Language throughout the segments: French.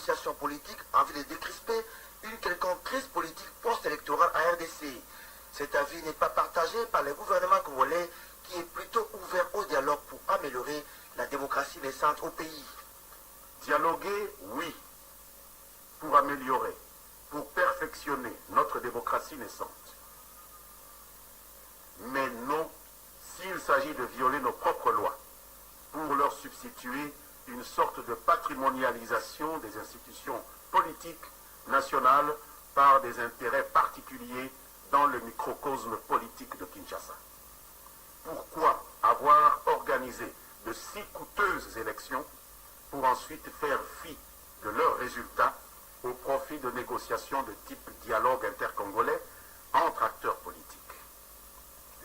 négociations politiques en vue de décrisper une quelconque crise politique post-électorale à RDC. Cet avis n'est pas partagé par le gouvernement congolais qui est plutôt ouvert au dialogue pour améliorer la démocratie naissante au pays. Dialoguer, oui, pour améliorer, pour perfectionner notre démocratie naissante. Mais non s'il s'agit de violer nos propres lois pour leur substituer une sorte de patrimonialisation des institutions politiques nationales par des intérêts particuliers dans le microcosme politique de Kinshasa. Pourquoi avoir organisé de si coûteuses élections pour ensuite faire fi de leurs résultats au profit de négociations de type dialogue intercongolais entre acteurs politiques?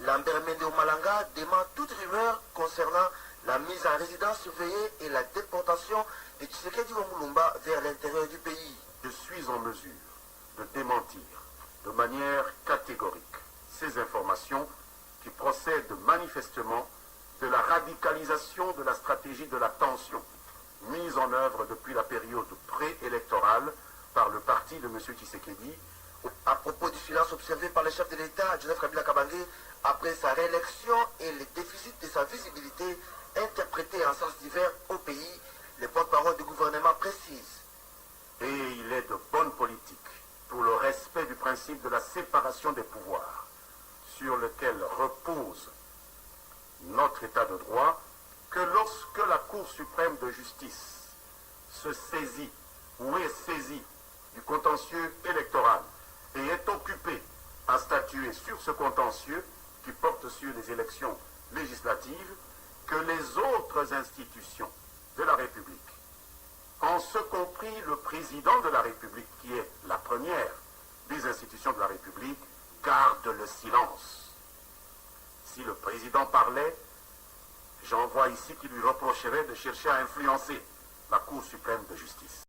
Lambert Mende Malanga dément toute rumeur concernant la mise en résidence surveillée et la déportation de Tshisekedi Mulumba vers l'intérieur du pays. Je suis en mesure de démentir de manière catégorique ces informations qui procèdent manifestement de la radicalisation de la stratégie de la tension mise en œuvre depuis la période préélectorale par le parti de M. Tshisekedi. À propos du silence observé par le chef de l'État, Joseph Kabila Kabange, après sa réélection et le déficit de sa visibilité interprété en sens divers au pays, les porte-parole du gouvernement précisent. Et il est de bonne politique pour le respect du principe de la séparation des pouvoirs sur lequel repose notre État de droit que lorsque la Cour suprême de justice se saisit ou est saisie du contentieux électoral et est occupée à statuer sur ce contentieux qui porte sur les élections législatives, que les autres institutions de la République, en ce compris le président de la République, qui est la première des institutions de la République, garde le silence. Si le président parlait, j'en vois ici qui lui reprocherait de chercher à influencer la Cour suprême de justice.